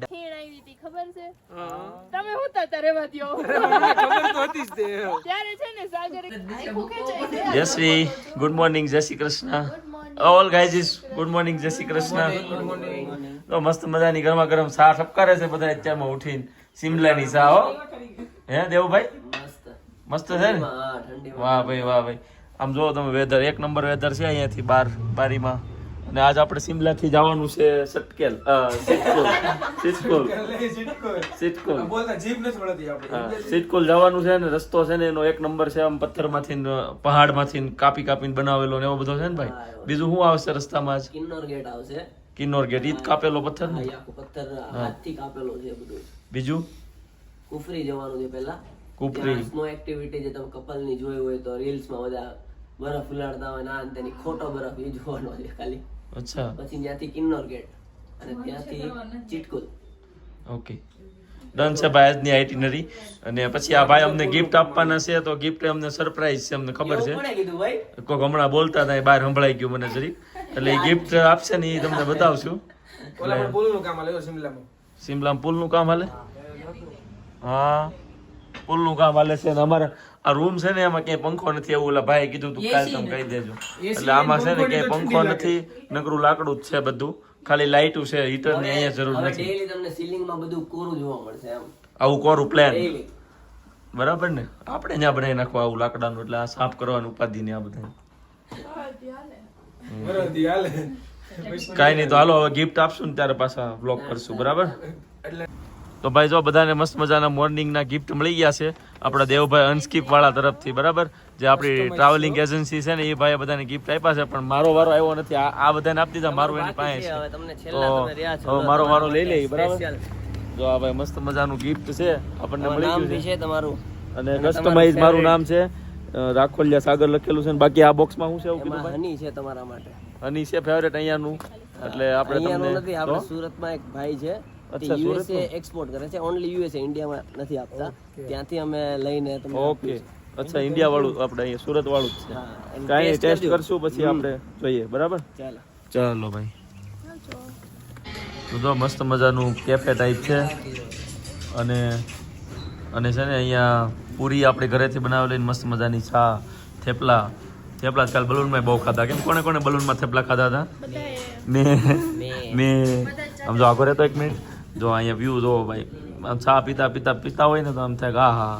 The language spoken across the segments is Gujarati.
ખીણ આવી હતી ખબર છે? તમે હોતા ત્યારે રહેવા દ્યો. ખબર તો હતી જ તે. ત્યારે છે ને સાગર આખું ખેંચાઈ જાય. યશ્વી ગુડ મોર્નિંગ, જય Shri Krishna. All guys good morning, જય શ્રી કૃષ્ણ. તો મસ્ત મજાની ગરમા ગરમ ચા ઠપકારે છે બધા અત્યારમાં ઉઠીને. સિમલાની ચા હો. હે દેવુભાઈ મસ્ત છે ને? વાહ ભાઈ વાહ ભાઈ. આમ જો તમે વેધર એક નંબર વેધર છે અહીંયાથી બારીમાં. અને આજ આપણે સિમલા થી જવાનું છે સટકેલ સિટકોલ જવાનું છે ને. રસ્તો છે ને એનો એક નંબર છે. આમ પથ્થરમાંથી પહાડમાંથી કાપીને બનાવેલો ને એવો બધો છે ને ભાઈ. બીજું શું આવશે રસ્તામાં? આજ કિન્નોર ગેટ આવશે. કિન્નોર ગેટ ઈ કાપેલો પથ્થર ને? આખો પથ્થર હાથથી કાપેલો છે બધું. બીજું કુફરી જવાનું છે પહેલા. કુફરી સ્નો એક્ટિવિટી જે તમે કપલ ની જોઈ હોય તો રીલ્સ માં બધા બરફ ઉલાડતા હોય ના તેની ખોટો બરફ એ જોવાનો છે ખાલી. અચ્છા પછી ત્યાંથી કિન્નોર ગેટ અને ત્યાંથી ચીટકુલ. ઓકે ડન છે ભાઈ આજની આઇટિનરી. અને પછી આ ભાઈ અમને ગિફ્ટ આપવાના છે તો ગિફ્ટ અમને સરપ્રાઈઝ છે, અમને ખબર છે. કોણે કીધું ભાઈ? કોઈક હમણાં બોલતા હતા બહાર સંભળાઈ ગયું મને જરીક. એટલે એ ગિફ્ટ આપશે ને એ તમને બતાવશું. ઓલા પુલનું કામ આલે શિમલામાં. શિમલામાં પુલનું કામ હાલે? હા પુલનું કામ હાલે છે. ને અમારે આ રૂમ છે ને એમાં ક્યાંય પંખો નથી એવું ઓલા ભાઈ કીધું તું કાલે તમે કહી દેજો. એટલે આમાં છે ને ક્યાંય પંખો નથી, નકરું લાકડું જ છે બધું. ખાલી લાઇટું છે, હીટર ની અહીંયા જરૂર હવે નથી. ડેઈલી તમને સીલિંગ માં બધું કોરું જોવા મળશે આમ. આવું કોરું પ્લાન ડેઈલી. બરાબર ને? આપણે ત્યાં બનાવી નાખવા આવું લાકડાનું. એટલે આ સાફ કરવાનું ઉપાધિ ને આ બધા કાઈ નહીં. તો હાલો હવે ગિફ્ટ આપશું ને ત્યારે પાછા વ્લોગ કરશું. બરાબર? તો ભાઈ જો બધાને મસ્ત મજાના મોર્નિંગ ના ગિફ્ટ મળી ગયા છે આપણા દેવભાઈ અનસ્કીપ વાળા તરફથી. બરાબર? જે આપણી ટ્રાવેલિંગ એજન્સી છે ને એ ભાઈ બધાને ગિફ્ટ આપ્યા છે. પણ મારો વારો આવ્યો નથી. આ બધાને આપી દીધા, મારું એની પાસે હવે છે. તમને તો છેલ્લા તમે રહ્યા છો હવે મારો વારો લઈ લઈએ. બરાબર? જો આ ભાઈ મસ્ત મજાનું ગિફ્ટ છે આપણને મળી નામ ગયું બી છે. છે તમારું અને કસ્ટમાઇઝ મારું નામ છે રાખોલિયા સાગર લખેલું છે. બાકી આ બોક્સમાં શું છે એવું કીધું એમાં ભાઈ? હની છે તમારા માટે. હની છે ફેવરેટ અહીંયાનું. એટલે આપણે અહીંયાનું નથી, તમને આપણે સુરતમાં એક ભાઈ છે અચ્છા, યુએસએ એક્સપોર્ટ કરે છે. ઓનલી યુએસએ, ઇન્ડિયામાં નથી આપતા. ત્યાંથી અમે લઈને તમને ઓકે અચ્છા ઇન્ડિયા વાળું આપણે અહીંયા સુરત વાળું જ છે. હા, એનું કાંઈ taste ટેસ્ટ કરજો. કરશું પછી આપણે જોઈએ. બરાબર? ચાલો. ચાલો ભાઈ. તો જો મસ્ત મજાનું કેફે ટાઈપ છે. અને છે ને અહીંયા પૂરી આપણે ઘરેથી બનાવેલી મસ્ત મજાની ચા, થેપલા કાલ બલૂનમાં બહુ ખાધા. કેમ કોને બલૂનમાં થેપલા ખાધા હતા? મેં આમ જો આગળ રહેતો એક મિનિટ. જો અહીંયા વ્યૂ જોવો ભાઈ. આમ ચા પીતા હોય ને તો આમ થાય કે હા હા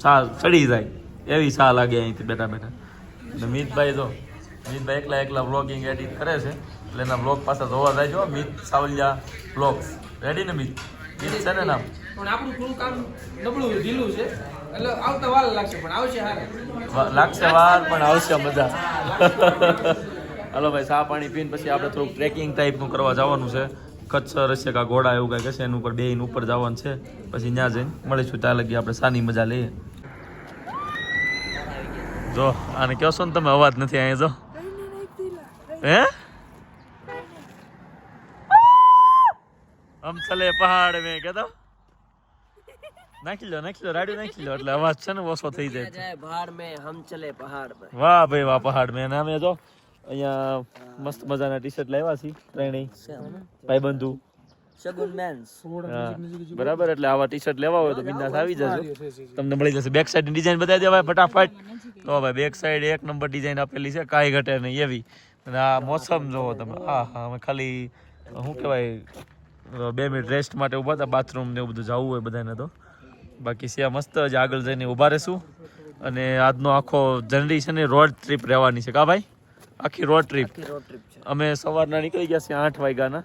ચા ચડી જાય એવી ચા લાગે અહીંથી બેઠા. અને મિતભાઈ એકલા વ્લોગિંગ એડિટ કરે છે. એટલે એના વ્લોગ પાછા જોવા જાય છો. મિત સાવલિયા વ્લોગ્સ. રેડી ને મિત? મિત છે ને નામ? પણ આપણું થોડું કામ નબળું ઢીલું છે એટલે આવતા વાર લાગશે પણ આવશે હારે. લાગશે વાર પણ આવશે મજા. હાલો ભાઈ ચા પાણી પીને પછી આપણે થોડુંક ટ્રેકિંગ ટાઈપનું કરવા જવાનું છે. કચ્છ રસ્ય કા ઘોડા એવું કાંઈ કહેશે એનું ઉપર બેહીને ઉપર જવાનું છે. પછી ત્યાં જઈને મળીશું. ત્યાં લગી આપણે સાની મજા લઈએ. જો આને કહો છો ને તમે અવાજ નથી અહીંયા. જો હે હમ ચલે પહાડ મેં કહેતો નાખી લો રાડ્યું નાખી લો એટલે અવાજ છે ને ઓછો થઈ જાય. પહાડ મેં હમ ચલે પહાડ પર. વાહ ભાઈ વાહ પહાડ મેં. નામે જો અહીંયા મસ્ત મજાના ટી શર્ટ લાવ્યા છે ત્રણેય ભાઈબંધુ શગુન મેન્સ. બરાબર? એટલે આવા ટી શર્ટ લેવા હોય તો બિંદાસ આવી જજો, તમને મળી જશે. બેક સાઈડ ની ડિઝાઇન બતાવી દેવાય ફટાફટ. તો ભાઈ બેક સાઈડ એક નંબર ડિઝાઇન આપેલી છે, કાંઈ ઘટે નહીં એવી. અને આ મોસમ જોવો તમે. હા અમે ખાલી શું કહેવાય 2 મિનિટ રેસ્ટ માટે ઊભા હતા. બાથરૂમ ને એવું બધું જવું હોય બધાને તો. બાકી છે મસ્ત જ આગળ જઈને ઊભા રહેશું. અને આજનો આખો જર્ની છે ને રોડ ટ્રીપ રહેવાની છે. કા ભાઈ? આખી રોડ ટ્રીપ. અમે સવારના નીકળી ગયા છીએ 8 વાગ્યાના.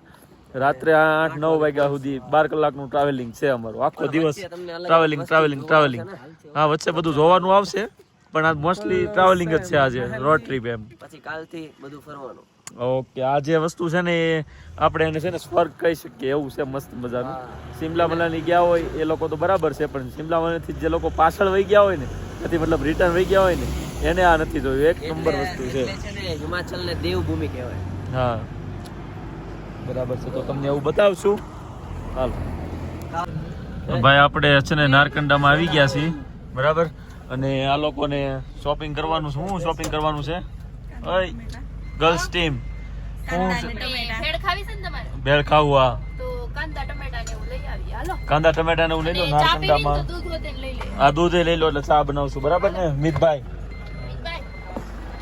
રાત્રે 8-9 વાગ્યા સુધી 12 કલાકનું ટ્રાવેલિંગ છે અમારું. આખો દિવસ ટ્રાવેલિંગ. હા વચ્ચે બધું જોવાનું આવશે પણ આ મોસ્ટલી ટ્રાવેલિંગ જ છે આજે. રોડ ટ્રીપ એમ. પછી કાલથી બધું ફરવાનું. ઓકે આ જે વસ્તુ છે ને એ આપણે એને છે ને સ્વર્ગ કહી શકીએ એવું છે મસ્ત મજાનું. શિમલા મનાલી ગયા હોય એ લોકો તો બરાબર છે પણ શિમલા મનાલીથી જે લોકો પાછળ વહી ગયા હોય ને નથી મતલબ રિટર્ન વહી ગયા હોય ને એને આ નથી જોયું. એક નંબર વસ્તુ છે. હિમાચલ ને દેવભૂમિ કહેવાય. હા બરાબર છે. તો તમને એવું બતાવશું. હાલ ભાઈ આપણે છે ને નારકંડામાં આવી ગયા છીએ. બરાબર? અને આ લોકોને શોપિંગ કરવાનું છે. શું શોપિંગ કરવાનું છે? ગર્લ્સ ટીમ ભેળ ખાવી છે ને તમારે? ભેળ ખાવું. હા તો કાંદા ટમેટા ને એવું લઈ કાંદા ટમેટા ને એવું લઈ લો અને ચા પીવી ને તો નારકંડામાં દૂધ વધે ને લઈ લે. આ દૂધ લઈ લો એટલે ચા બનાવશું બરાબર ને મિતભાઈ મિતભાઈ.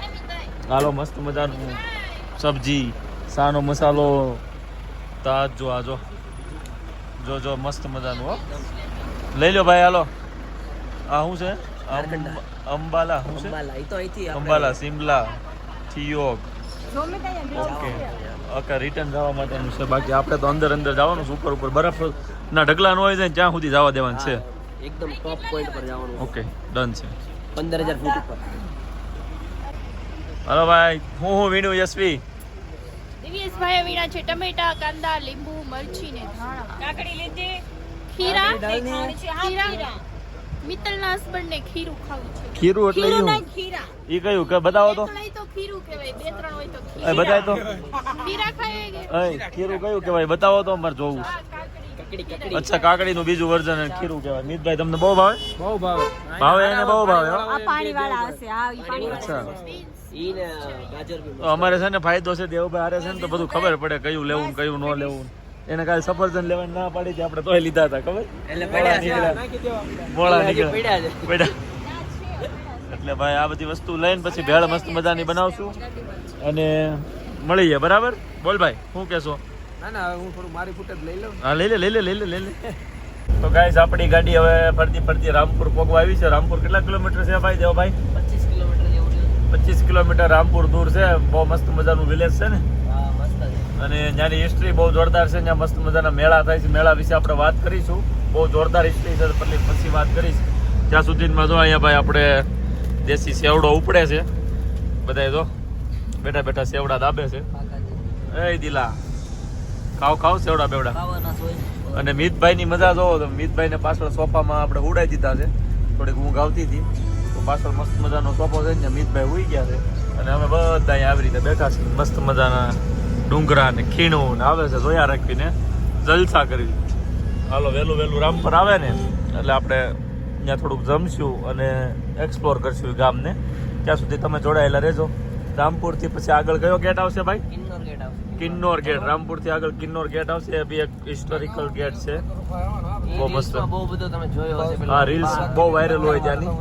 એ મિતભાઈ. હાલો મસ્ત મજાનું સબ્જી સાનો મસાલો તાજ જો આ જો મસ્ત મજાનું હો લઈ લો ભાઈ હાલો આ શું છે અંબાલા શું છે અંબાલા, ઈ તો અહીંથી આપણે Ambala Shimla Theog okay okay return જવા માટેનું છે બાકી આપણે તો અંદર જવાનું છે ઉપર બરફ ના ઢગલા ન હોય જાય ત્યાં સુધી જવા દેવાનું છે એકદમ ટોપ પોઈન્ટ પર જવાનું છે. ઓકે ડન છે 15,000 ફૂટ ઉપર. હાલો ભાઈ હું વીણું યશવી દિવ્યેશભાઈએ વીણા છે ટમેટા, કાંદા, લીંબુ, મરચી ને ધાણા. કાકડી લીધી. ખીરા. મિત્તલના હસબન્ડ ને ખીરું ખાવું છે. ખીરું એટલે ઈ ઈ કયું કે બતાવો તો મિત્તલ તો ખીરું કહેવાય. 2-3 હોય તો એ ખીરા. બતાય તો ખીરા ખાય કે? એ ખીરું કયું કહેવાય બતાવો તો અમારે જોવું હા, કાકડી. અચ્છા કાકડીનું બીજું વર્ઝન ખીરું કહેવાય મિતભાઈ તમને બહુ ભાવે બહુ ભાવે ભાવે એને બહુ ભાવે હો? અચ્છા ઈ ને ગાજર બી તો અમારે છે ને ફાયદો છે દેવભાઈ હારે છે ને તો બધું ખબર પડે કયું લેવું ને કયું ન લેવું એને કાલે સફરજન લેવાની ના પાડી હતી આપણે તોય લીધા હતા ખબર એટલે પડ્યા છે. મોળા હજી નીકળ્યા પડ્યા છે. પડ્યા એટલે ભાઈ આ બધી વસ્તુ લઈને પછી ભેળ મસ્ત મજાની બનાવશું અને મળીએ બરાબર બોલ ભાઈ શું કહેશો ના ના હવે હું થોડું મારી ફૂટેજ લઈ લઉં. હા લઈ લે તો ગાઈસ આપણી ગાડી હવે ફરતી રામપુર પહોંચવા આવી છે રામપુર કેટલા કિલોમીટર છે ભાઈ દેવભાઈ 25 કિલોમીટર જેવું છે. 25 કિલોમીટર રામપુર દૂર છે બહુ મસ્ત મજાનું વિલેજ છે ને હા મસ્ત છે. અને ત્યાંની હિસ્ટ્રી બહુ જોરદાર છે ત્યાં મસ્ત મજાના મેળા થાય છે મેળા વિશે આપણે વાત કરીશું બહુ જોરદાર હિસ્ટ્રી છે પછી વાત કરીશ ત્યાં સુધીમાં જો અહીંયા ભાઈ આપણે દેશી સેવડો ઉપડે છે બધાય જો બેઠા સેવડા દાબે છે એ દિલા ખાવ સેવડા બેવડા ખાવાના સોય. અને મિતભાઈની મજા જોવો તો મિતભાઈને પાછળ સોફામાં આપણે ઉડાઈ દીધા છે થોડીક ઊંઘ આવતી હતી તો પાછળ મસ્ત મજાનો સોફો છે ને મિતભાઈ ઉઈ ગયા છે અને અમે બધા અહીંયા આવી રીતે બેઠા છીએ મસ્ત મજાના ડુંગરા ને ખીણું ને આવે છે જોયા રાખીને જલસા કરી હાલો વહેલું રામપર આવે ને એટલે આપણે ત્યાં થોડુંક જમશું અને એક્સપ્લોર કરશું એ ગામને ત્યાં સુધી તમે જોડાયેલા રહેજો રામપુરથી પછી આગળ કયો ગેટ આવશે ભાઈ કિન્નોર ગેટ આવશે. કિન્નોર ગેટ રામપુરથી આગળ કિન્નોર ગેટ આવશે એ બી એક હિસ્ટોરિકલ ગેટ છે ઈ બહુ મસ્ત. રીલ્સમાં બહુ બધો તમે જોયો હશે પેલા. હા રીલ્સ બહુ વાયરલ હોય ત્યાંની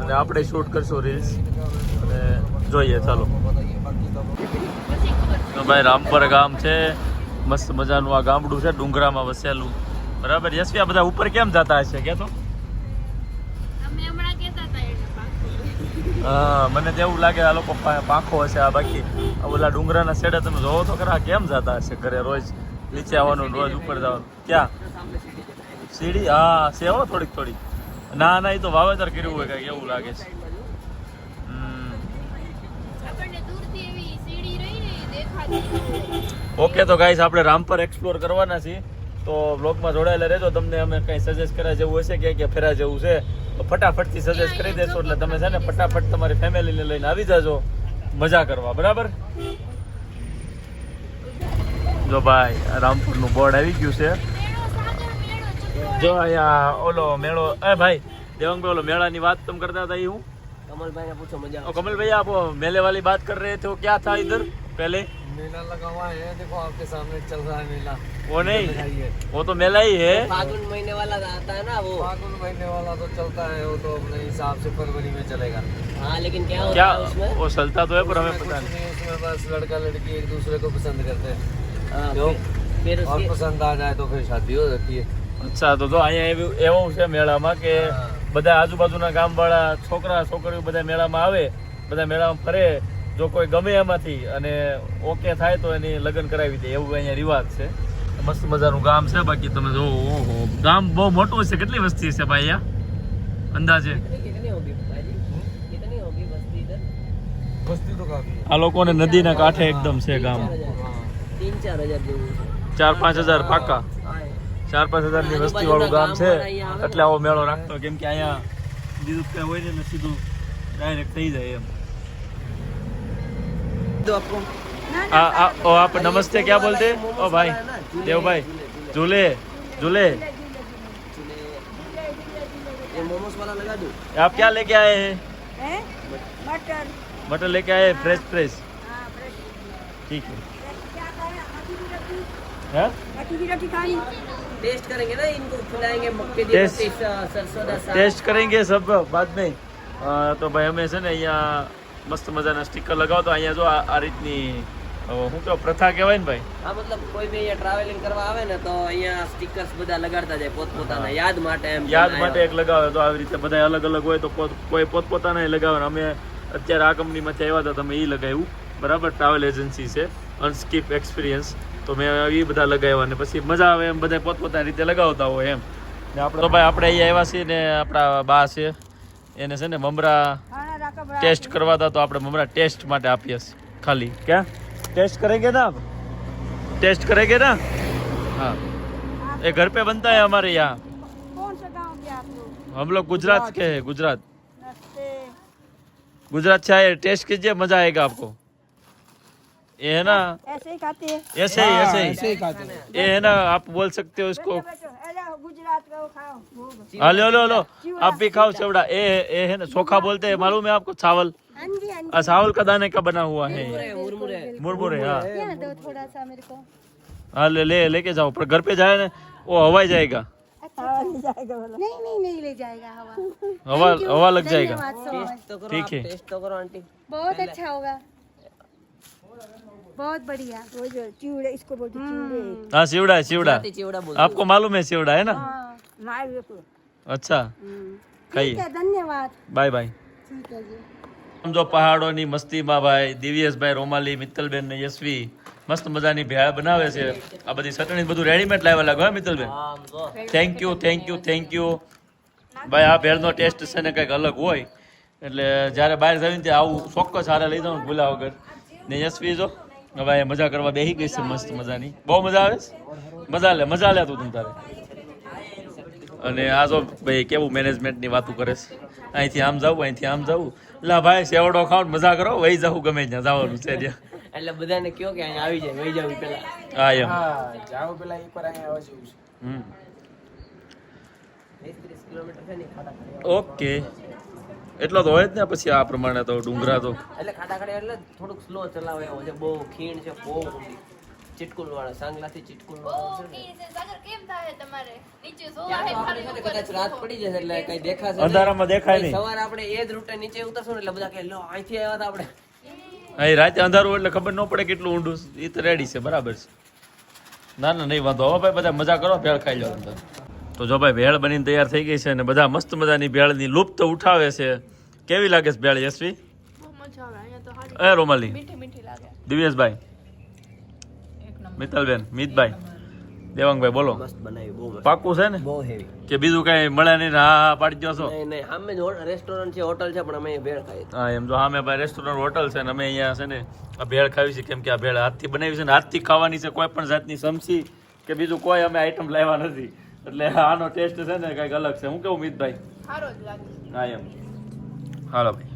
અને આપણે શૂટ કરશું રીલ્સ અને જોઈએ ચાલો તો ભાઈ રામપર ગામ છે મસ્ત મજાનું આ ગામડું છે ડુંગરામાં વસેલું બરાબર યશવી આ બધા ઉપર કેમ જતા હશે કે તો અમે હમણાં કહેતા હતા એટલે પાકું. હા મને તો એવું લાગે આ લોકો પાંખો હશે આ બાકી આ ઓલા ડુંગરાના છેડે તમે જોવો તો ખરા કેમ જતા હશે ઘરે રોજ નીચે આવવાનું રોજ ઉપર જવાનું ક્યાં સીડી હા છે હો થોડીક ના એ તો વાવેતર કર્યું હોય કઈક એવું લાગે છે આપણને દૂરથી એવી સીડી રહી ને દેખાતી. ઓકે તો ગાઈસ આપણે રામપર એક્સપ્લોર કરવાના છીએ તો બ્લોગમાં જોડાયેલા રહેજો તમને અમે કંઈ સજેસ્ટ કર્યા જેવું હશે કે ફેરા જેવું છે તો ફટાફટથી સજેસ્ટ કરી દેશો એટલે તમે છે ને ફટાફટ તમારી ફેમિલીને લઈને આવી જાજો મજા કરવા બરાબર જો ભાઈ રામપુરનું બોર્ડ આવી ગયું છે જો અહીંયા ઓલો મેળો એ ભાઈ દેવંગભાઈ ઓલો મેળાની વાત તમે કરતા હતા એ હું કમલભાઈને પૂછો મજા આવશે. कमल भैया आप मेले वाली बात कर रहे थे वो क्या था इधर पहले मेला लगा हुआ है देखो आपके सामने चल रहा है मेला वो नहीं वो तो मेला ही है फागुन महीने वाला आता है ना वो. फागुन महीने वाला तो चलता है वो तो अपने हिसाब से फरवरी में चलेगा हाँ लेकिन क्या होता क्या है उसमें. वो चलता तो है पर हमें कुछ पता नहीं नहीं उसमें बस लड़का लड़की एक दूसरे को पसंद करते हैं हाँ, क्यों? फिर और उसके पसंद आ जाए तो फिर शादी हो जाती है અચ્છા તો અહીંયા એવું છે મેળામાં કે બધા આજુબાજુના ગામવાળા છોકરા છોકરીઓ બધા મેળામાં આવે બધા મેળામાં ફરે જો કોઈ ગમે એમાંથી અને ઓકે થાય તો એની લગ્ન કરાવી દે એવું અહીંયા રિવાજ છે મસ્ત મજાનું ગામ છે બાકી તમે જો ઓહો ગામ બહુ મોટું છે કેટલી વસ્તી છે ભાઈ અહીંયા અંદાજે कितनी होगी भाई कितनी होगी बस्ती इधर. बस्ती तो काफी है આ લોકોને નદીના કાંઠે એકદમ છે ગામ 3-4 હજાર જેવું છે. 4-5 હજાર પાકા હા. 4-5 હજારની વસ્તી વાળું ગામ છે એટલે આવો મેળો રાખતો કેમ કે અહીંયા બીજું કઈ હોય ને સીધું ડાયરેક્ટ થઈ જાય એમ तो आपको ओ आप नमस्ते क्या बोलते ओ भाई देव भाई झूले झूले ये मोमोस वाला लगा दूं. आप क्या लेके आए हैं मटर मटर लेके आए फ्रेश फ्रेश ठीक है है मक्की की रोटी खानी। टेस्ट करेंगे ना, इनको खिलाएंगे मक्के दी टेस्ट- रोटी, सरसों दा साग। ટેસ્ટ કરેંગે સબ બાદ મેં તો ભાઈ અમે છે ને અહીંયા મસ્ત મજાના સ્ટીકર લગાવો તો અહીંયા જો આ રીતની શું કહો પ્રથા કહેવાય ને ભાઈ. હા, મતલબ કોઈ બી અહીંયા ટ્રાવેલિંગ કરવા આવે ને તો અહીંયા સ્ટીકર્સ બધા લગાડતા જાય પોતપોતાના યાદ માટે એમ. યાદ માટે એક લગાવે તો આવી રીતે બધા અલગ અલગ હોય તો કોઈ પોતપોતાના લગાવે. અમે અત્યારે આ કંપનીમાંથી આવ્યા હતા તમે એ લગાવ્યું બરાબર. ટ્રાવેલ એજન્સી છે અનસ્કીપ એક્સપિરિયન્સ, તો મેં એ બધા લગાવ્યા અને પછી મજા આવે એમ બધા પોતપોતાની રીતે લગાવતા હોય એમ. ને આપણે તો ભાઈ આપણે અહીંયા આવ્યા છીએ ને આપણા બા છે એને છે ને મમરા खाना रखा बड़ा। ટેસ્ટ કરવા હતા તો આપણે મમરા ટેસ્ટ માટે આપીએ છીએ ખાલી. क्या टेस्ट करेंगे ना आप? टेस्ट करेंगे ना? हाँ, ये घर पे बनता है हमारे यहाँ. कौन सा गांव के आप लोग? हम लोग गुजरात के हैं. गुजरात नमस्ते। गुजरात से आए. टेस्ट कीजिए, मजा आएगा आपको. ये है ना ऐसे ही खाते हैं। ऐसे ही ऐसे ऐसे ही ही खाते हैं। ये है ना आप बोल सकते हो इसको. बैठो, ऐला गुजरात का वो खाओ भोग। हाँ लो लो लो आप भी खाओ सेवड़ा. ये है ना चोखा बोलते हैं मालूम है आपको? चावल. हाँ जी हाँ जी। चावल का दाने का बना हुआ है ये. मुरमुरे मुरमुरे. हाँ क्या दो थोड़ा सा मेरे को। हाँ लेके जाओ. पर घर पे जाए ना वो हवा जाएगा. हवा नहीं जाएगा बोला। नहीं नहीं नहीं ले जाएगा हवा। हवा लग जाएगा. टेस्ट तो करो ठीक आप, है. टेस्ट तो करो आंटी. बहुत अच्छा होगा, बहुत बढ़िया। वो जो चिवड़े इसको बोलते चिवड़े। हाँ सिवड़ा है सिवड़ा. गुजराती चिवड़ा बोलते आपको मालूम है सिवड़ा है ना? हाँ मार को। अच्छा ठीक खाइए. है, धन्यवाद। Bye bye. ठीक है जी। સમજો પહાડોની મસ્તીમાં ભાઈ દિવ્યેશભાઈ, રોમાલી, મિત્તલબેન ને યશવી મસ્ત મજાની ભેળ બનાવે છે. આ બધી ચટણી બધું રેડીમેડ લાવ્યા લાગો હે Mittalben? Thank you thank you thank you ભાઈ. આ ભેળનો ટેસ્ટ છે ને કંઈક અલગ હોય એટલે જ્યારે બહાર જઈને ત્યાં આવું ચોક્કસ હારે લઈ જાઉં ભૂલા વગર. ને યશવી જો હવે અહીંયા મજા કરવા બેસી ગઈ છે મસ્ત મજાની. બહુ મજા આવે છે. મજા લે તું તમ તારે. અને આ જો ભાઈ કેવું મેનેજમેન્ટની વાતું કરે છે. અહીંથી આમ જવું અહીંથી આમ જવું. લા ભાઈ સેવડો ખાવ ને મજા કરો વહી જવું ગમે ત્યાં જવાનું છે ત્યાં. એટલે બધાને કયો કે અહીંયા આવી જાય, વહી જાવ પેલા. હા એમ. હા જાઓ પેલા એકવાર અહીંયા આવવા જેવું છે. હમ 30 કિલોમીટર છે ને ખાડા ખાડી. ઓકે એટલો તો હોય જ ને પછી આ પ્રમાણે તો ડુંગરા તો એટલે ખાડા ખાડી એટલે થોડુંક સ્લો ચલાવે એવો છે. બહુ ખીણ છે, બહુ ઊંડી. ચીટકુલ વાળા સાંગલાથી ચીટકુલ વાળા છે ને. સાગર કેમ થાય તમારે નીચે જોવા ત્યાં હે તો આપણે છે ને કદાચ રાત પડી જશે એટલે કઈ દેખાશે નહીં. અંધારામાં દેખાય નહીં. સવારે આપણે એ જ રૂટે નીચે ઉતરશું ને એટલે બધા કહે લો અહીંથી આવ્યા હતા આપણે. અહીં રાતે અંધારું એટલે ખબર ન પડે કેટલું ઊંડું છે. એ તો રેડી છે બરાબર છે. ના ના નહીં વાંધો. હવે ભાઈ બધા મજા કરો ભેળ ખાઈ લો અંદર. તો જો ભાઈ ભેળ બનીને તૈયાર થઈ ગઈ છે અને બધા મસ્ત મજાની ભેળની લુપ્ત ઉઠાવે છે. કેવી લાગે છે ભેળ યશવી? બહુ મજા આવે અહીંયા તો હારી એ રોમાલી, મીઠી મીઠી લાગે. દિવ્યેશભાઈ, મિત્તલબેન, મિતભાઈ, દેવાંગભાઈ બોલો. મસ્ત બનાવી, બહુ મસ્ત, પાકું છે ને બહુ હેવી. કે બીજું કઈ મળે નહીં ને હા પાડી દો છો? નહીં નહીં, સામે જ રેસ્ટોરન્ટ છે, હોટલ છે, પણ અમે અહીંયા ભેળ ખાઈએ. હા એમ જો સામે ભાઈ રેસ્ટોરન્ટ હોટલ છે ને અમે અહીંયા છે ને આ ભેળ ખાવી છે. કેમ કે આ ભેળ હાથથી બનાવી છે ને હાથથી ખાવાની છે. કોઈ પણ જાતની સમસી કે બીજું કોઈ અમે આઈટમ લાવ્યા નથી એટલે આનો ટેસ્ટ છે ને કંઈક અલગ છે. હું કેવું મિતભાઈ? સારો જ લાગે. હા એમ. હાલો ભાઈ.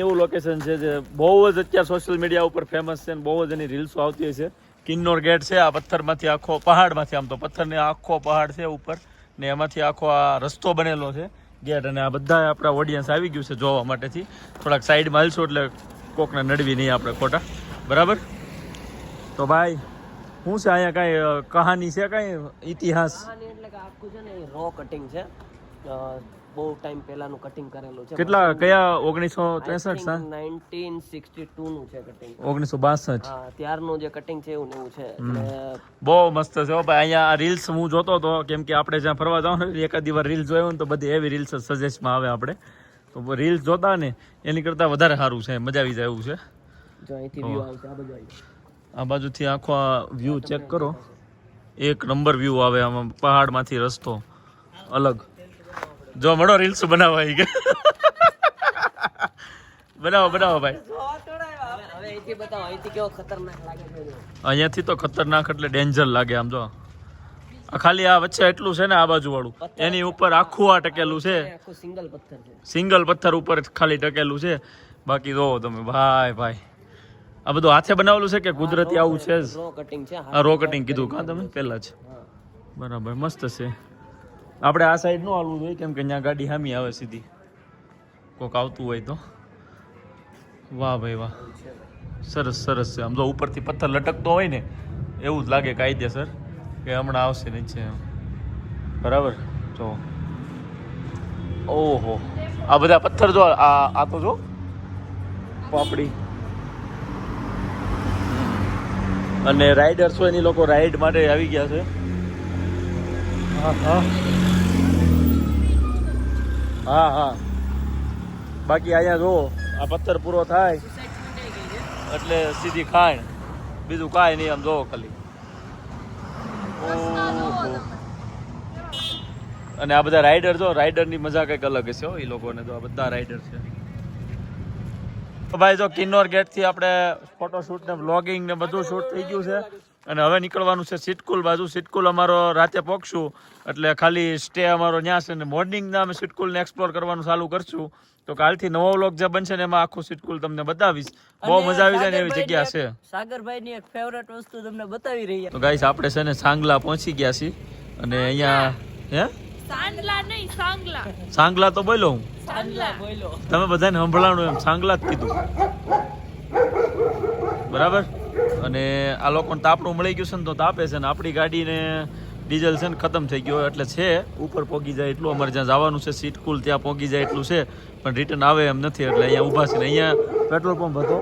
એવું લોકેશન છે જે બહુ જ અત્યારે સોશિયલ મીડિયા ઉપર ફેમસ છે ને બહુ જ એની રીલ્સો આવતી હોય છે. કિન્નોર ગેટ છે. આ પથ્થરમાંથી આખો પહાડમાંથી આમ તો પથ્થરને આખો પહાડ છે ઉપર ને એમાંથી આખો આ રસ્તો બનેલો છે ગેટ. અને આ બધા આપણા ઓડિયન્સ આવી ગયું છે જોવા માટેથી. થોડાક સાઈડમાં હાલશું એટલે કોકને નડવી નહીં આપણે ખોટા. બરાબર? તો ભાઈ શું છે અહીંયા કાંઈ કહાની છે કાંઈ ઇતિહાસ? કહાની એટલે કે આખું છે ને રો કટિંગ છે. બહુ ટાઈમ પહેલાનું કટિંગ કરેલું છે. કેટલા કયા 1963 સા 1962 નું છે કટિંગ. 1962? હા, ત્યારનું જે કટિંગ છે એવું ને એવું છે. એટલે બહુ મસ્ત છે હો ભાઈ. અહીંયા આ રીલ્સ હું જોતો હતો કેમ કે આપણે જ્યાં ફરવા જાવ ને એકાદી વાર રીલ્સ જોયો ને તો બધી એવી રીલ્સ સજેસ્ટમાં આવે આપણે તો રીલ્સ જોતા ને એની કરતાં વધારે સારું છે. મજા આવી જાય એવું છે. જો અહીંથી વ્યૂ આવશે આ બધું આવી. આ બાજુથી આખો આ વ્યૂ ચેક કરો. એક નંબર વ્યૂ આવે આમાં પહાડમાંથી રસ્તો અલગ. જો મળો રીલ્સ બનાવવા આવી ગયા. બનાવો બનાવો ભાઈ. હવે અહીંથી બતાવો, અહીંથી કેવો ખતરનાક લાગે છે. અહીંયાથી તો ખતરનાક એટલે ડેન્જર લાગે. આમ જો આ ખાલી આ વચ્ચે એટલું છે ને આ બાજુ વાળું એની ઉપર આખું આ ટકેલું છે. આખું સિંગલ પથ્થર છે. સિંગલ પથ્થર ઉપર ખાલી ટકેલું છે. બાકી જોવો તમે ભાઈ ભાઈ આ બધું હાથે બનાવેલું છે કે કુદરતી આવું છે જ? રો કટિંગ છે. આ રો કટિંગ કીધું કાં તમે પહેલા જ? બરાબર મસ્ત છે. આપણે આ સાઈડ નો હાલવું જોઈએ કેમ કે ત્યાં ગાડી સામી આવે સીધી. કોક આવતું હોય તો. વાહ ભાઈ વાહ, સરસ સરસ છે. આમ જો ઉપરથી પથ્થર લટકતો હોય ને એવું જ લાગે કાયદેસર. એ હમણાં આવશે નીચે બરાબર. જો ઓહો આ બધા પથ્થર જો આ તો જો પાપડી. અને રાઇડર્સ હોય એની લોકો રાઈડ માટે આવી ગયા છે. હા હા બાકી અહીંયા જો આ પથ્થર પૂરો થાય એટલે સીધી ખાણ, બીજું કાંઈ નહીં. આમ જોવો ખાલી. અને આ બધા રાઇડર જો રાઇડરની મજા કંઈક અલગ છે હો એ લોકોને. તો આ બધા રાઇડર છે. તો ભાઈ જો કિન્નોર ગેટ થી આપણે ફોટોશૂટ ને વ્લોગિંગ ને બધું શૂટ થઈ ગયું છે અને હવે નીકળવાનું છે સિટકુલ બાજુ. સિટકુલ અમારો રાતે પહોંચશું એટલે ખાલી સ્ટે અમારો ત્યાં છે ને મોર્નિંગના અમે સિટકુલને એક્સપ્લોર કરવાનું ચાલુ કરશું. તો કાલથી નવો વ્લોગ જે બનશે ને એમાં આખું સિટકુલ તમને બતાવીશ. બહુ મજા આવી જાય ને એવી જગ્યા છે. સાગરભાઈની એક ફેવરેટ વસ્તુ તમને બતાવી રહી. તો ગાઈસ આપણે છે ને સાંગલા પહોંચી ગયા છીએ અને અહીંયા હે સાંગલા નહીં સાંગલા. સાંગલા તો બોલો હું, સાંગલા તમે બધાને સંભળાણું એમ સાંગલા જ કીધું બરાબર. અને આ લોકોને તાપણું મળી ગયું છે ને તો તાપે છે ને આપણી ગાડીને ડીઝલ છે ને ખતમ થઈ ગયો એટલે છે ઉપર પહોંચી જાય એટલું અમારે જ્યાં જવાનું છે સિટકુલ ત્યાં પહોંચી જાય એટલું છે પણ રિટર્ન આવે એમ નથી એટલે અહીંયા ઊભા છે ને. અહીંયા પેટ્રોલ પંપ હતો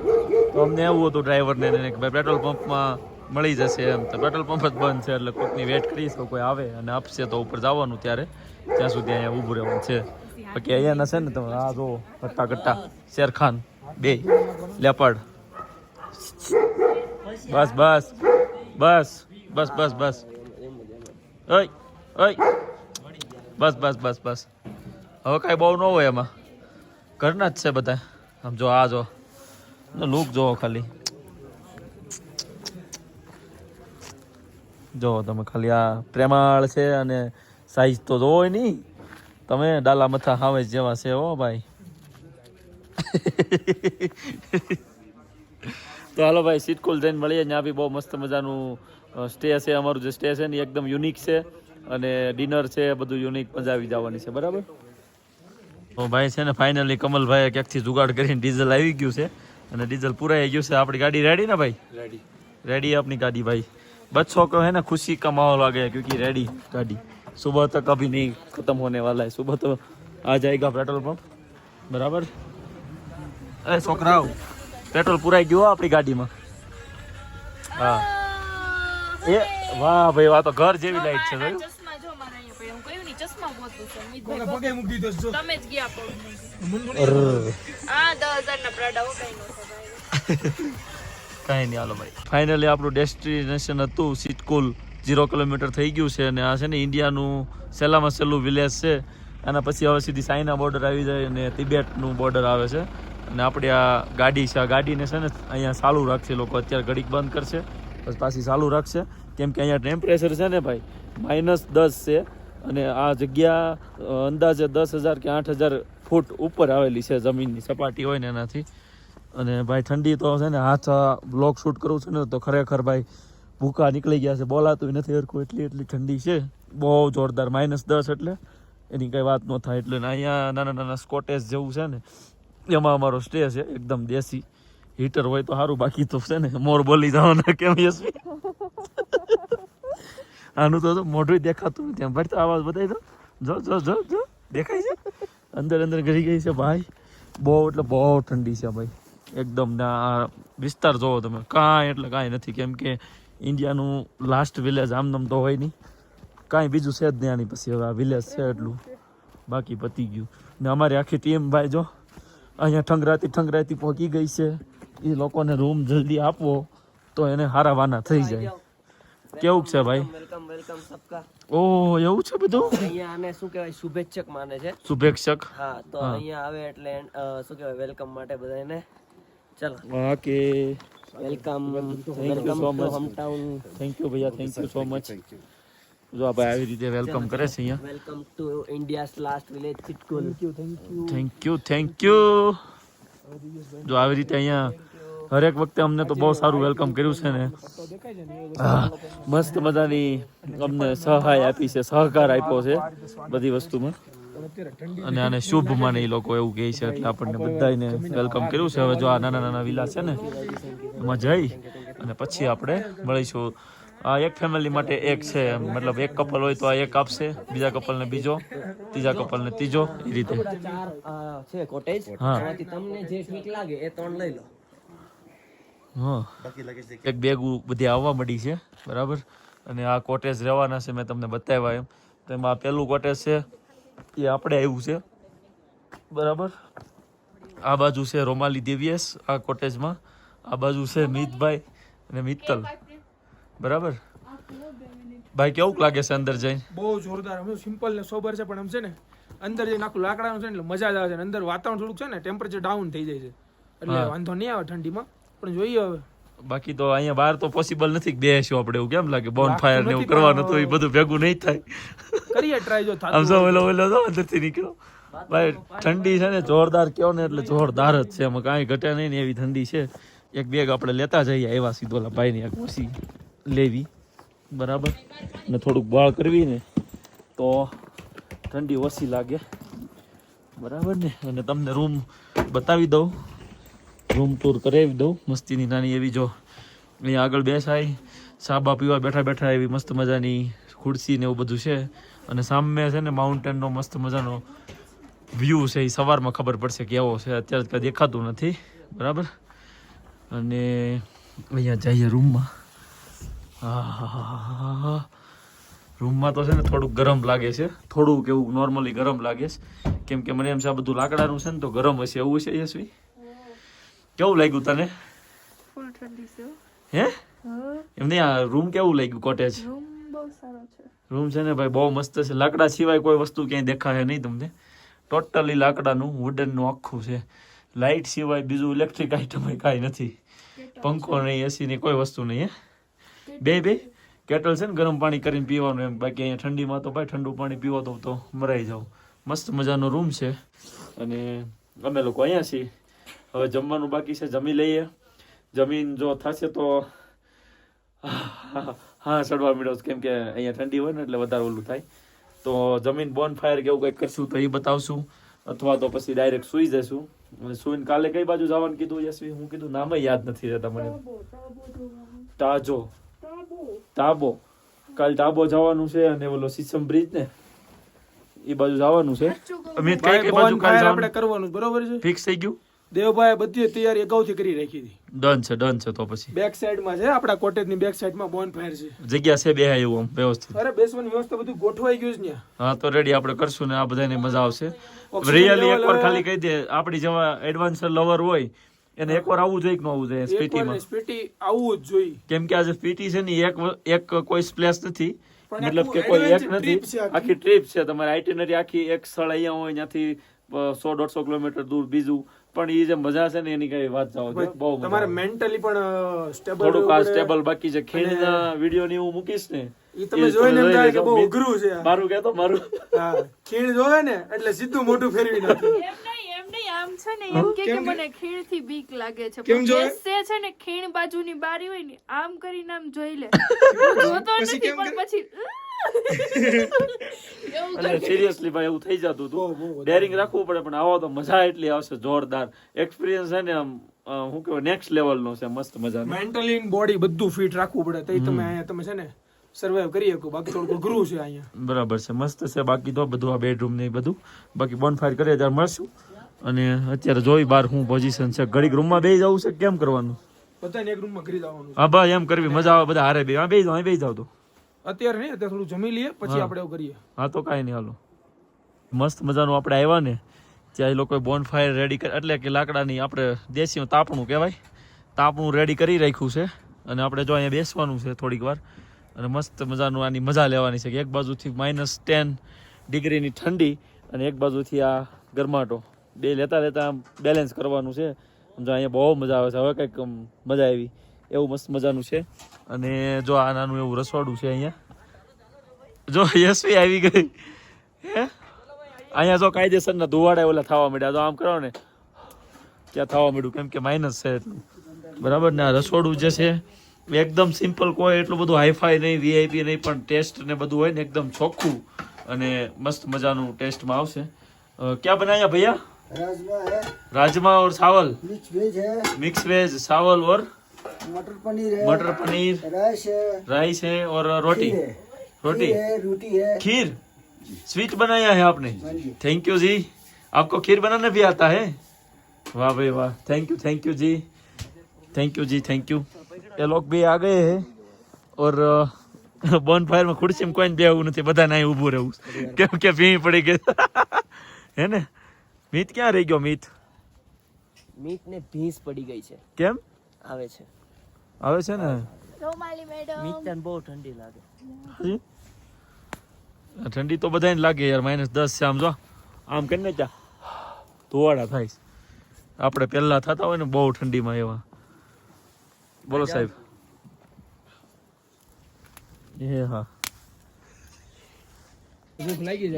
તો અમને એવું હતું ડ્રાઈવરને કે ભાઈ પેટ્રોલ પંપમાં મળી જશે એમ. તો પેટ્રોલ પંપ જ બંધ છે એટલે કોઈકની વેટ કરીશ તો કોઈ આવે અને આપશે તો ઉપર જવાનું ત્યારે ત્યાં સુધી અહીંયા ઊભું રહેવાનું છે. બાકી અહીંયાના છે ને તમે આ જો કટ્ટા કટ્ટા શેરખાન બે લેપર્ડ. બસ બસ બસ બસ બસ બસ ઓય ઓય બસ બસ બસ બસ હવે કાંઈ બહુ ન હોય એમાં. ઘરના જ છે બધા. આમ જો આ જો લુક જોવો ખાલી. જો તમે ખાલી આ પ્રેમાળ છે અને સાઈઝ તો જોવો નહીં તમે. ડાલા મથા હાવે જેવા છે હો ભાઈ. તો હાલો ભાઈ સિટકુલ જઈને મળીએ. ત્યાં બી બહુ મસ્ત મજાનું સ્ટે છે. અમારું જે સ્ટે છે ને એકદમ યુનિક છે અને ડિનર છે બધું યુનિક. મજા આવી જવાની છે બરાબર. તો ભાઈ છે ને ફાઇનલી કમલભાઈ ક્યાંકથી જુગાડ કરીને ડીઝલ આવી ગયું છે અને ડીઝલ પૂરાઈ ગયું છે. આપણી ગાડી રેડી ને ભાઈ? રેડી अपनी गाड़ी भाई. बच्चों को है ना खुशी का माहौल आ गया क्योंकि रेडी गाड़ी सुबह तक अभी नहीं खत्म होने वाला है. सुबह तो आ जाएगा पेट्रोल पंप बराबर. अरे छोकराओ पेट्रोल पूराई गयो આપણી ગાડીમાં. હા એ વાહ ભાઈ વાહ તો ઘર જેવી લાઈટ છે. જોયું ચશ્મા જો મારા અહીંયા પડ્યા. હું કહ્યું ની ચશ્મા ગોતું છું. પગે મૂકી દીધો છો તમે જ ગયા પગ. આ 10000 ના પ્રાડા હો કઈ નો ભાઈ. કાંઈ નહીં હાલો ભાઈ. ફાઇનલી આપણું ડેસ્ટિનેશન હતું સિટકુલ. 0 કિલોમીટર થઈ ગયું છે અને આ છે ને ઇન્ડિયાનું સહેલામાં સહેલું વિલેજ છે. આના પછી હવે સીધી ચાઇના બોર્ડર આવી જાય અને તિબેટનું બોર્ડર આવે છે. અને આપણી આ ગાડી છે આ ગાડીને છે ને અહીંયા ચાલુ રાખશે લોકો. અત્યારે ઘડીક બંધ કરશે પછી પાછી ચાલુ રાખશે કેમ કે અહીંયા ટેમ્પરેચર છે ને ભાઈ -10 છે અને આ જગ્યા અંદાજે 10,000 કે 8,000 ફૂટ ઉપર આવેલી છે જમીનની સપાટી હોય ને એનાથી. અને ભાઈ ઠંડી તો છે ને હાથ બ્લોગ શૂટ કરું છું ને તો ખરેખર ભાઈ ભૂકા નીકળી ગયા છે. બોલાતું નથી હરખું એટલી ઠંડી છે બહુ જોરદાર. -10 એટલે એની કંઈ વાત ન થાય. એટલે અહીંયા નાના નાના સ્કોટેજ જેવું છે ને એમાં અમારો સ્ટે છે એકદમ દેશી. હીટર હોય તો સારું બાકી તો છે ને મોર બોલી જવાના કેમ યશવી. આનું તો મોઢું દેખાતું નથી. આમ ભરતો અવાજ બતાવી દો. જો જો જો જો દેખાય છે અંદર અંદર ઘરી ગઈ છે ભાઈ. બહુ એટલે બહુ ઠંડી છે ભાઈ એકદમ. આ વિસ્તાર જોવો તમે કાંઈ એટલે કાંઈ નથી કેમ કે ઇન્ડિયાનું લાસ્ટ વિલેજ આમનામ તો હોય નહીં કાંઈ બીજું છે જ નહીં આની પછી. હવે આ વિલેજ છે એટલું બાકી પતી ગયું. ને અમારી આખી ટીમ ભાઈ જો અહીંયા ઠંગરાતી પહોંચી ગઈ છે. એ લોકોને રૂમ જલ્દી આપવો તો એને હારા વાના થઈ જાય. કેવું છે ભાઈ? વેલકમ વેલકમ સબકા. ઓહ એવું છે બધું. અહીંયા આને શું કહેવાય શુભેચ્છક માને છે. શુભેચ્છક. હા તો અહીંયા આવે એટલે શું કહેવાય વેલકમ માટે બધાને. ચલો okay welcome thank you so much. Hometown. Thank you ભૈયા થેન્ક યુ સો મચ. જો આ ભાઈ આવી રીતે વેલકમ કરે છે અહીંયા. Welcome to India's last village Sitkul. Thank you. જો આવી રીતે અહીંયા હરેક વખતે અમને તો બહુ સારું વેલકમ કર્યું છે ને. મસ્ત મજાની અમને સહાય આપી છે સહકાર આપ્યો છે બધી વસ્તુમાં. અને આને શુભ માને એ લોકો એવું કહે છે એટલે આપણને બધાને વેલકમ કર્યું છે. હવે જો આ નાના નાના વિલા છે ને એમાં જઈ અને પછી આપણે મળીશું આ એક ફેમિલી માટે એક છે, મતલબ એક કપલ હોય તો આ એક આપશે, બીજા કપલને બીજો, ત્રીજા કપલને ત્રીજો, એ રીતે. 4 છે કોટેજ, હા. એમાંથી તમને જે ઠીક લાગે એ 3 લઈ લો. હા, એક બેગું બધી આવવા મળી છે, બરાબર. અને આ કોટેજ રહેવાના છે, મેં તમને બતાવ્યા એમ. તો એમાં પેલું કોટેજ છે એ આપણે આવ્યું છે, બરાબર. આ બાજુ છે રોમાલી દેવીએસ આ કોટેજમાં, આ બાજુ છે મિતભાઈ અને મિત્તલ, બરાબર. ભાઈ કેવું લાગે છે અંદર જઈને? બહુ જોરદાર, અમે સિમ્પલ ને સોબર છે, પણ આમ છે ને અંદર જઈને આખું લાકડાનું છે ને એટલે મજા જ આવે છે. અંદર વાતાવરણ થોડુંક છે ને ટેમ્પરેચર ડાઉન થઈ જાય છે, એટલે વાંધો નહીં આવે ઠંડીમાં, પણ જોઈએ હવે. બાકી તો અહીંયા બહાર તો પોસિબલ નથી બેસ્યો આપણે, એવું કેમ લાગે? બોન ફાયર ને એવું કરવાનું તો એ બધું ભેગું નહીં થાય. કરીએ ટ્રાય જો આમ જો ઓલો અંદરથી નીકળ્યો. ભાઈ ઠંડી છે ને જોરદાર, કયો ને એટલે જોરદાર જ છે, એમાં કાંઈ ઘટે નહીં ને એવી ઠંડી છે. એક બેગ આપણે લેતા જઈએ એવા સીધો ઓલા ભાઈની એક ખુશી લેવી, બરાબર. ને થોડુંક બાળ કરવી ને તો ઠંડી ઓછી લાગે, બરાબર ને. અને તમને રૂમ બતાવી દઉં, રૂમ ટૂર કરાવી દઉં મસ્તીની નાની એવી. જો અહીંયા આગળ બેસાય, સાબા પીવા બેઠા બેઠા એવી મસ્ત મજાની ખુરશી ને એવું બધું છે. અને સામે છે ને માઉન્ટેનનો મસ્ત મજાનો વ્યૂ છે, એ સવારમાં ખબર પડશે કેવો છે, અત્યારે કાંઈ દેખાતું નથી, બરાબર. અને અહીંયા જઈએ રૂમમાં. હા, રૂમમાં તો છે ને થોડુંક ગરમ લાગે છે, થોડુંક એવું નોર્મલી ગરમ લાગે છે, કેમ કે મને એમ છે આ બધું લાકડાનું છે ને તો ગરમ હશે, એવું છે યશવી? કેવું લાગ્યું તને? ફૂલ ઠંડી છે. હે એમ નહીં, આ રૂમ કેવું લાગ્યું કોટેજ? રૂમ બહુ સારો છે. રૂમ છે ને ભાઈ બહુ મસ્ત છે, લાકડા સિવાય કોઈ વસ્તુ ક્યાંય દેખાશે નહીં તમને. ટોટલી લાકડાનું વુડનનું આખું છે, લાઇટ સિવાય બીજું ઇલેક્ટ્રિક આઇટમ કાંઈ નથી, પંખો નહીં, એસી નહીં, કોઈ વસ્તુ નહીં. હે બે કેટલ છે ને ગરમ પાણી કરીને પીવાનું એમ. બાકી અહીંયા ઠંડીમાં તો ભાઈ ઠંડુ પાણી પીવો તો મરાઈ જાવ. મસ્ત મજાનો રૂમ છે. અને અમે લોકો અહીંયા છીએ, હવે જમવાનું બાકી છે, જમી લઈએ. જમીન જો થશે તો હા ચડવા મળ્યો, કેમ કે અહીંયા ઠંડી હોય ને એટલે વધારે ઓલું થાય. તો જમીન બોન ફાયર કેવું કંઈક કરશું તો એ બતાવશું, અથવા તો પછી ડાયરેક્ટ સુઈ જશું. અને સુઈને કાલે કઈ બાજુ જવાનું કીધું યશવી? હું કીધું નામ યાદ નથી રહેતા મને. ટાબો કાલ ટાબો જવાનું છે, અને ઓલો સિસમ બ્રિજ ને એ બાજુ જવાનું છે. અમિત કઈ બાજુ કાલ આપણે કરવાનું બરોબર છે, ફિક્સ થઈ ગયું. દેવભાઈ બધી તૈયારી અગાઉથી કરી રાખી હતી. ડન છે. તો પછી બેક સાઈડમાં છે, આપણા કોટેજની બેક સાઈડમાં બોન ફાયર છે, જગ્યા છે બે એવું આમ વ્યવસ્થિત. અરે બેસવાની વ્યવસ્થા બધું ગોઠવાઈ ગયું છે ત્યાં. હા તો રેડી આપણે કરશું ને આ બધાને મજા આવશે. રિયલી એકવાર ખાલી કહી દે, આપણી જેવા એડવાન્સર લવર હોય એને એકવાર આવવું જોઈએ કે ન આવવું જોઈએ સ્પીટીમાં? સ્પીટી આવવું જ જોઈએ, કેમ કે આજે સ્પીટી છે ને એક કોઈ પ્લેસ નથી, મતલબ કે કોઈ એક નથી, આખી ટ્રીપ છે. તમારી આઇટિનરી આખી એક સ્થળ અહીંયા હોય, ત્યાંથી 100-150 કિલોમીટર દૂર બીજું. પણ એ જે મજા છે ને એની કઈ વાત જાવ, બહુ તમારે મેન્ટલી પણ સ્ટેબલ, થોડુંક આ સ્ટેબલ. બાકી જે ખેડના વિડિયો ને હું મૂકીશ ને એ તમે જોઈને એમ થાય કે બહુ અઘરું છે. મારું કહેતો મારું ખીણ જોવે ને એટલે સીધું મોઢું ફેરવી નાખે. એમ નહીં આમ છે ને એમ કે મને ખીણ થી બીક લાગે છે, પણ બેસશે છે ને ખીણ બાજુની બારી હોય ને આમ કરીને આમ જોઈ લે, જોતો નથી પણ પછી સિરિયસલી ભાઈ એવું થઈ જતું હતું. ડેરિંગ રાખવું પડે, પણ આવો તો મજા એટલી આવશે, જોરદાર એક્સપિરિયન્સ છે ને. આમ શું કહેવાય, નેક્સ્ટ લેવલ નો છે, મસ્ત મજા. મેન્ટલી બોડી બધું ફિટ રાખવું પડે તો તમે અહીંયા તમે છે ને સર્વાઈવ કરી શકો. બાકી થોડું અઘરું છે અહીંયા. બરાબર છે, મસ્ત છે. બાકી તો બધું આ બેડરૂમ ને બધું, બાકી બોનફાયર કરીએ ત્યારે મળશું. અને અત્યારે જોઈ બાર શું પોઝિશન છે, ઘડીક રૂમમાં બેસી જવું છે, કેમ કરવાનું? બધાને એક રૂમમાં કરી જવાનું. હા ભાઈ એમ કરવી મજા આવે, બધા હારે બેસી જાવ તો. અત્યારે નહીં, અત્યારે થોડું જમી લઈએ પછી આપણે એવું કરીએ. હા તો કાંઈ નહીં, હાલો. મસ્ત મજાનું આપણે આવ્યા ને ત્યાં એ લોકોએ બોન ફાયર રેડી કરી, એટલે કે લાકડાની આપણે દેશી તાપણું કહેવાય, તાપણું રેડી કરી રાખ્યું છે. અને આપણે જો અહીંયા બેસવાનું છે થોડીક વાર, અને મસ્ત મજાનું આની મજા લેવાની છે. કે એક બાજુથી -10 ડિગ્રીની ઠંડી અને એક બાજુથી આ ગરમાટો, બે લેતા બેલેન્સ કરવાનું છે. જો અહીંયા બહુ મજા આવે છે. હવે કંઈક મજા આવી એવું મસ્ત મજાનું છે. અને જો આ નાનું એવું રસોડું છે અહીંયા. જો યશવી આવી ગઈ હે અહીંયા. જો કાયદેસરના ધુવાડા ઓલા થવા માંડ્યા. તો આમ કરો ને ક્યાં થવા માંડ્યું, કેમ કે માઇનસ છે એટલું, બરાબર ને. આ રસોડું જે છે એકદમ સિમ્પલ, કોઈ એટલું બધું હાઈફાઈ નહીં, વીઆઈપી નહીં, પણ ટેસ્ટ ને બધું હોય ને એકદમ ચોખ્ખું અને મસ્ત મજાનું ટેસ્ટમાં આવશે. ક્યાં બનાયા ભૈયા? राजमा है, राजमा और चावल, मिक्स वेज है, मिक्स वेज चावल और मटर पनीर है, मटर पनीर, राइस है, राइस है और रोटी रोटी है, रोटी है। खीर स्वीट बनाया है आपने थैंक यू जी आपको खीर बनाना भी आता है वाह भाई वाह थैंक यू जी थैंक यू ये लोग भी आ गए हैं और બોન ફાયર માં ખુરશીમાં કોઈને બેહવું નથી બધા નાઈ ઊભું રહેવું કેમ કે ભીં પડી ગઈ હે ને મીત ક્યાં રહી ગયો મીત મીટ ને ભીંસ પડી ગઈ છે કેમ આવે છે ને રોમાલી મેડમ મીટ ને બહુ ઠંડી લાગે હજી? ઠંડી તો બધાને લાગે યાર -10 છે આમ જો આમ કરીને ચા ધોવાડા થાય આપણે પહેલા થતા હોય ને બહુ ઠંડીમાં એવા બોલો સાહેબ એ હા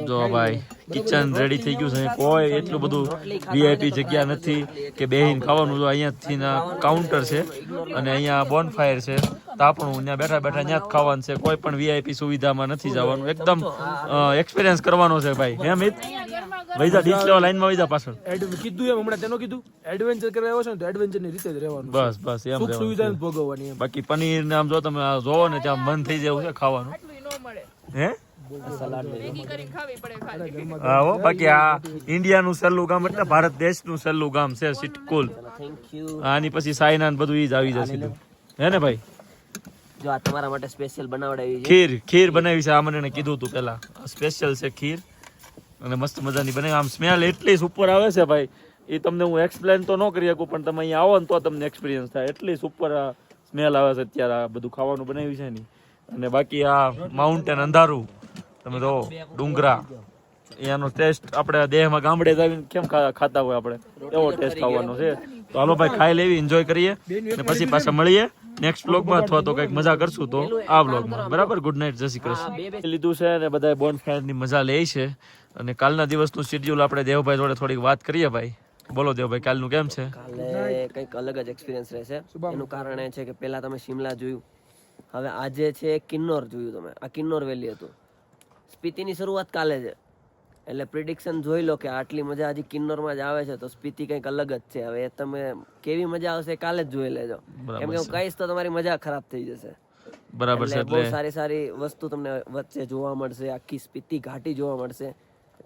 જો ભાઈ કિચન રેડી થઈ ગયું છે કોઈ એટલું બધું વીઆઈપી જગ્યા નથી કે બેહીને ખાવાનું જો અહીંયાથી ના કાઉન્ટર છે અને અહીંયા બોનફાયર છે તાપણું ત્યાં બેઠા બેઠા ત્યાં જ ખાવાનું છે કોઈ પણ વીઆઈપી સુવિધામાં નથી જવાનું એકદમ એક્સપિરિયન્સ કરવાનો છે ભાઈ હે મિત વૈજા ડીશ લેવા લાઈનમાં વૈજા પાછળ કીધું એમ હમણાં તેનો કીધું એડવેન્ચર કરવા આવ્યો છે ને તો એડવેન્ચર ની રીતે જ રહેવાનું બસ એમ સુખ સુવિધા ભોગવવાની એમ બાકી પનીર ને આમ જો તમે આ જોવો ને ત્યાં મન થઈ જાય છે ખાવાનું આટલું ન મળે હે મેગી કરીને ખાવી પડે ખાલી હા હો બાકી આ ઇન્ડિયાનું સહેલું ગામ એટલે ભારત દેશનું સહેલું ગામ છે સિટકુલ થેન્ક યુ આની પછી સાયના ને બધું ઈ જ આવી જશે હે ને ભાઈ જો આ તમારા માટે સ્પેશિયલ બનાવડાવી છે ખીર બનાવી છે આ મને એને કીધું તું પેલા સ્પેશિયલ છે ખીર અને મસ્ત મજાની બનાવી આમ સ્મેલ એટલી સુપર આવે છે ભાઈ એ તમને હું એક્સપ્લેન તો ન કરી શકું પણ તમે અહીંયા આવો ને તો તમને એક્સપિરિયન્સ થાય એટલી સુપર સ્મેલ આવે છે અત્યારે આ બધું ખાવાનું બનાવ્યું છે ને અને બાકી આ માઉન્ટેન અંધારું તમે જો ડુંગરા એનો ટેસ્ટ આપણે દેહમાં ગામડે આવીને કેમ ખાતા હોય આપણે એવો ટેસ્ટ ખાવાનો છે તો હાલો ભાઈ ખાઈ લેવી એન્જોય કરીએ ને પછી પાછા મળીએ નેક્સ્ટ વ્લોગમાં અથવા તો કંઈક મજા કરશું તો આ વ્લોગમાં બરાબર ગુડ નાઇટ જય શ્રી કૃષ્ણ લીધું છે અને બધા બોન ફાયરની મજા લે છે અને કાલના દિવસનું શેડ્યુલ આપણે દેવભાઈ જોડે થોડીક વાત કરીએ ભાઈ બોલો દેવભાઈ કાલનું કેમ છે કાલે કંઈક અલગ જ એક્સપિરિયન્સ રહેશે એનું કારણ એ છે કે પહેલા તમે શિમલા જોયું હવે આજે છે કિન્નોર જોયું તમે આ કિન્નોર વેલી હતું સ્પીતિની શરૂઆત કાલે છે એટલે પ્રિડિક્શન જોઈ લો કે આટલી મજા હજી કિન્નોરમાં જ આવે છે તો સ્પીતિ કંઈક અલગ જ છે હવે તમે કેવી મજા આવશે કાલે જ જોઈ લેજો કેમ કે હું કહીશ તો તમારી મજા ખરાબ થઈ જશે બરાબર છે બહુ સારી વસ્તુ તમને વચ્ચે જોવા મળશે આખી સ્પીતિ ઘાટી જોવા મળશે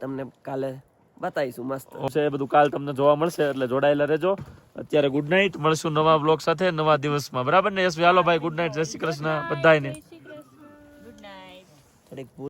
તમને કાલે બતાવીશું મસ્ત છે બધું કાલ તમને જોવા મળશે એટલે જોડાયેલા રહેજો અત્યારે ગુડ નાઇટ મળશું નવા બ્લોગ સાથે નવા દિવસમાં બરાબર ને યસ હાલો ભાઈ ગુડ નાઇટ જય શ્રી કૃષ્ણ બધાને ગુડ નાઇટ થોડીક